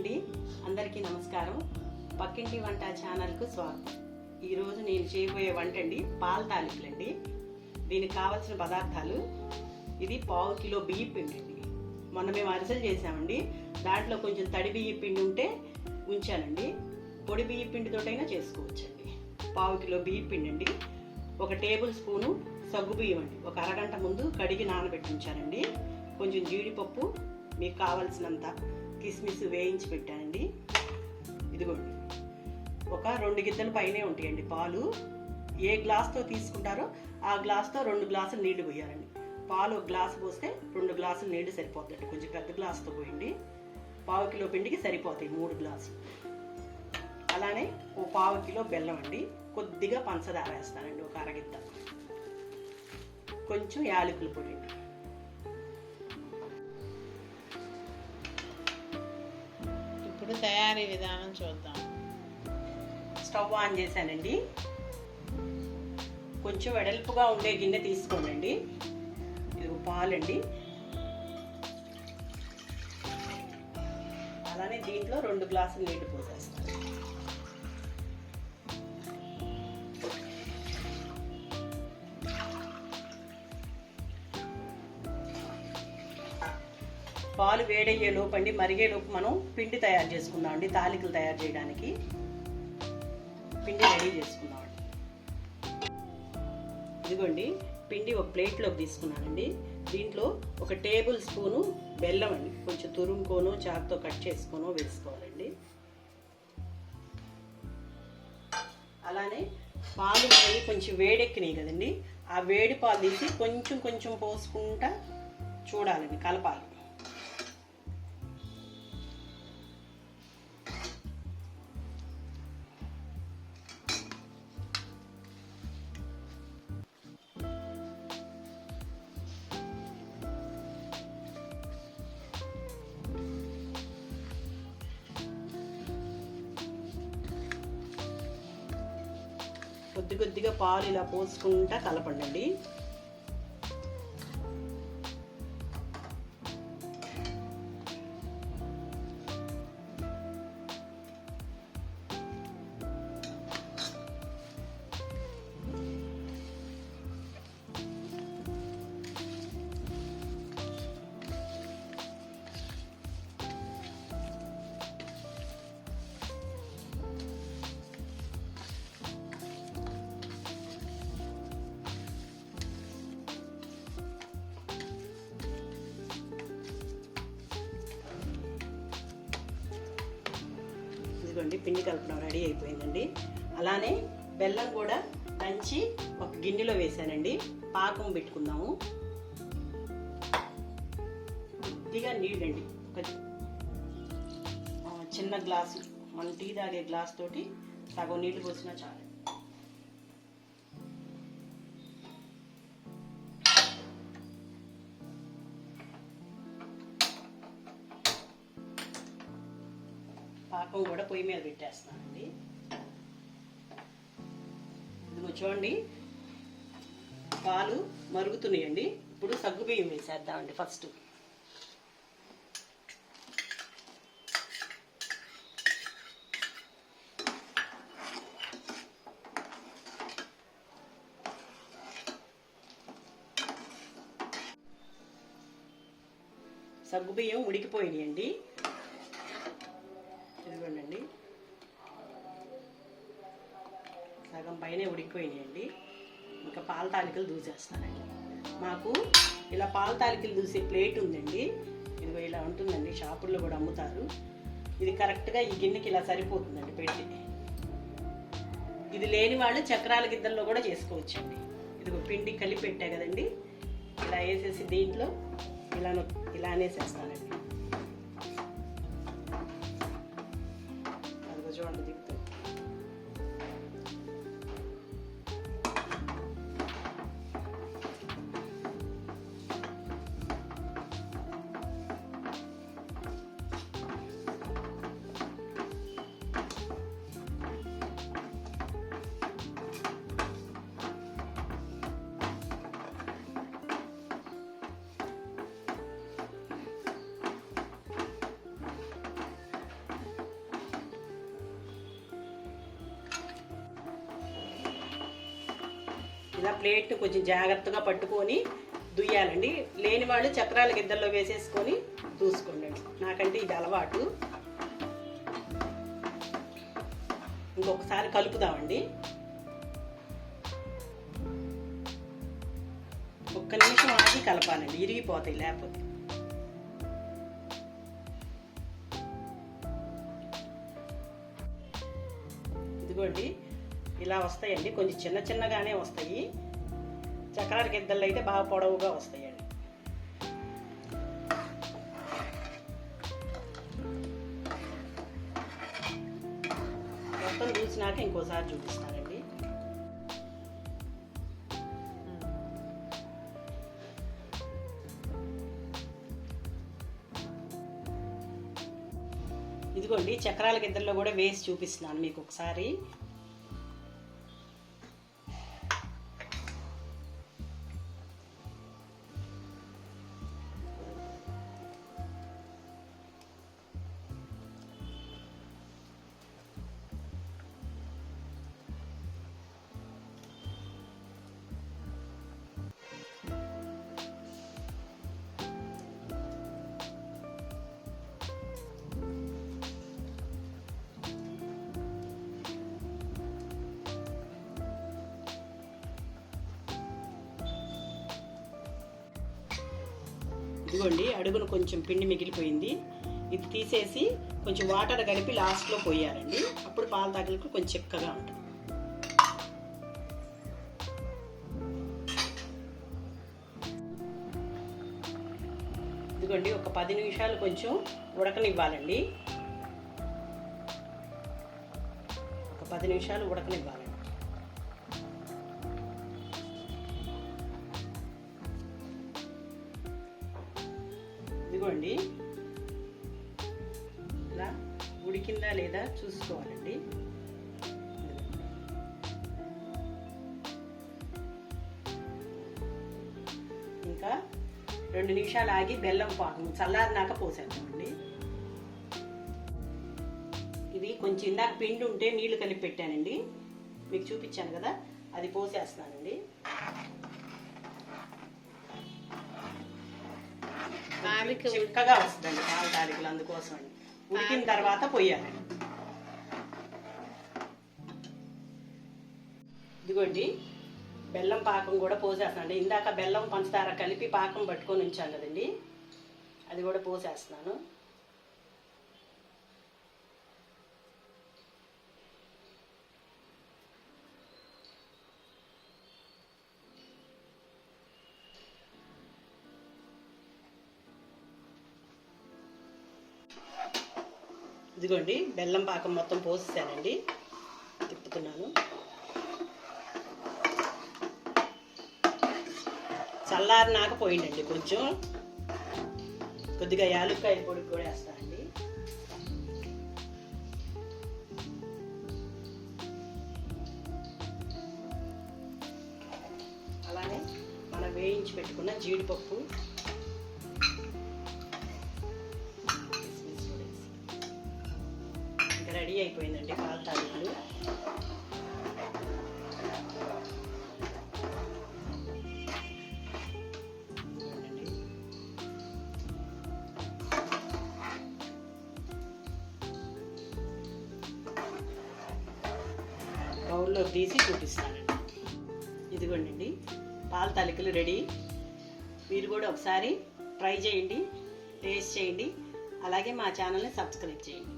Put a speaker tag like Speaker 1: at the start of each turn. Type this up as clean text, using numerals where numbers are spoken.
Speaker 1: అండి, అందరికీ నమస్కారం. పక్కింటి వంట ఛానల్కు స్వాగతం. ఈరోజు నేను చేయబోయే వంట అండి పాల తాలికలు అండి. దీనికి కావాల్సిన పదార్థాలు, ఇది 1/2 కిలో బియ్య పిండి అండి. మొన్న మేము అరిసెలు చేసామండి, దాంట్లో కొంచెం తడి బియ్య పిండి ఉంటే ఉంచానండి. పొడి బియ్య పిండితోటైనా చేసుకోవచ్చండి. 1/2 కిలో బియ్య పిండి అండి. 1 టేబుల్ స్పూను సగ్గు బియ్యం అండి, ఒక అరగంట ముందు కడిగి నానబెట్టి ఉంచానండి. కొంచెం జీడిపప్పు, మీకు కావాల్సినంత కిస్మిస్ వేయించి పెట్టానండి. ఇదిగోండి, ఒక 2 గిద్దల పైనే ఉంటాయండి పాలు. ఏ గ్లాస్తో తీసుకుంటారో ఆ గ్లాస్తో 2 గ్లాసులు నీళ్లు పోయాలండి. పాలు 1 గ్లాసు పోస్తే 2 గ్లాసులు నీళ్లు సరిపోతుందండి. కొంచెం పెద్ద గ్లాసుతో పోయండి. 1/2 కిలో పిండికి సరిపోతాయి 3 గ్లాసులు. అలానే 1/4 కిలో బెల్లం అండి. కొద్దిగా పంచదార వేస్తానండి, ఒక అరగిద్ద. కొంచెం యాలకుల పొడి.
Speaker 2: ఇప్పుడు తయారీ విధానం చూద్దాం.
Speaker 1: స్టవ్ ఆన్ చేశానండి. కొంచెం వెడల్పుగా ఉండే గిన్నె తీసుకోండి. ఇది పాలండి. అలానే దీంట్లో 2 గ్లాసులు నీళ్లు పోసేస్తాను. పాలు వేడయ్యే లోపు అండి, మరిగే లోపు మనం పిండి తయారు చేసుకుందాం అండి. తాలికలు తయారు చేయడానికి పిండి రెడీ చేసుకుందామండి. ఇదిగోండి, పిండి ఒక ప్లేట్లోకి తీసుకున్నానండి. దీంట్లో 1 టేబుల్ స్పూను బెల్లం అండి, కొంచెం తురుముకోను చాకుతో కట్ చేసుకోను వేసుకోవాలండి. అలానే పాలు కొంచెం వేడెక్కినాయి కదండి, ఆ వేడి పాలు తీసి కొంచెం కొంచెం పోసుకుంటా చూడాలండి, కలపాలి. కొద్ది కొద్దిగా పాలు ఇలా పోసుకుంటా కలపండి. ఇదిగోండి, పిండి కలపడం రెడీ అయిపోయిందండి. అలానే బెల్లం కూడా దంచి ఒక గిన్నెలో వేసానండి. పాకం పెట్టుకుందాము. కొద్దిగా నీళ్ళండి, ఒక చిన్న గ్లాసు, మన టీ తాగే గ్లాస్ తోటి సగం నీళ్ళు పోసినా చాలు. పాకం కూడా పొయ్యి మీద పెట్టేస్తానండి. ఇదిగో చూడండి, పాలు మరుగుతున్నాయండి. ఇప్పుడు సగ్గు బియ్యం వేసేద్దామండి. ఫస్ట్ సగ్గు బియ్యం ఉడికిపోయినాయండి. ఇదిగోండి, సగం పైనే ఉడికిపోయినాయండి. ఇంకా పాల తాలికలు దూసేస్తానండి. మాకు ఇలా పాల తాలికలు దూసే ప్లేట్ ఉందండి. ఇదిగో ఇలా ఉంటుందండి, షాపుల్లో కూడా అమ్ముతారు. ఇది కరెక్ట్గా ఈ గిన్నెకి ఇలా సరిపోతుందండి పెట్టి. ఇది లేని వాళ్ళు చక్రాల గిద్దల్లో కూడా చేసుకోవచ్చండి. ఇదిగో పిండి కలిపి పెట్టా కదండి, ఇలా వేసేసి దీంట్లో ఇలా అనేసేస్తానండి. చూడండి, తిప్పుతాం. ఇలా ప్లేట్ని కొంచెం జాగ్రత్తగా పట్టుకొని దుయ్యాలండి. లేని వాళ్ళు చక్రాల గిద్దల్లో వేసేసుకొని దూసుకోండి. నాకంటే ఇది అలవాటు. ఇంకొకసారి కలుపుదామండి. ఒక్క నిమిషం ఆగి కలపాలండి, ఇరిగిపోతాయి లేకపోతే. ఇదిగోండి ఇలా వస్తాయండి. కొంచెం చిన్న చిన్నగానే వస్తాయి. చక్రాల గిద్దల్లో అయితే బాగా పొడవుగా వస్తాయండి. మొత్తం చూసినాక ఇంకోసారి చూపిస్తానండి. ఇదిగోండి చక్రాల గిద్దల్లో కూడా వేసి చూపిస్తున్నాను మీకు ఒకసారి. ఇదిగోండి అడుగును కొంచెం పిండి మిగిలిపోయింది. ఇది తీసేసి కొంచెం వాటర్ కలిపి లాస్ట్లో పోయాలండి. అప్పుడు పాల తాగలకు కొంచెం చిక్కగా ఉంటుంది. ఇదిగోండి ఒక 10 నిమిషాలు కొంచెం ఉడకనివ్వాలండి. ఒక 10 నిమిషాలు ఉడకనివ్వాలండి. ఇదిగోండి ఇలా ఉడికిందా లేదా చూసుకోవాలండి. ఇంకా 2 నిమిషాలు ఆగి బెల్లం పాకం చల్లారినాక పోసేద్దామండి. ఇది కొంచెం ఇందాక పిండి ఉంటే నీళ్లు కలిపి పెట్టానండి, మీకు చూపించాను కదా, అది పోసేస్తానండి. చిక్కగా వస్తుందండి పాల తాలికలు, అందుకోసం అండి. ఉడికిన తర్వాత పొయ్యాలండి. ఇదిగోండి బెల్లం పాకం కూడా పోసేస్తానండి. ఇందాక బెల్లం పంచదార కలిపి పాకం పట్టుకొని ఉంచాను కదండి, అది కూడా పోసేస్తున్నాను. ఇదిగోండి బెల్లం పాకం మొత్తం పోసేసానండి, తిప్పుతున్నాను. చల్లారినాక పోయిందండి. కొంచెం కొద్దిగా యాలక్కాయ పొడి కూడా వేస్తానండి. అలానే మనం వేయించి పెట్టుకున్న జీడిపప్పు, రెడీ అయిపోయిందండి పాల తాలికలు. బౌల్లో తీసి చూపిస్తానండి. ఇదిగోండి పాల తాలికలు రెడీ. మీరు కూడా ఒకసారి ట్రై చేయండి, టేస్ట్ చేయండి. అలాగే మా ఛానల్ని సబ్స్క్రైబ్ చేయండి.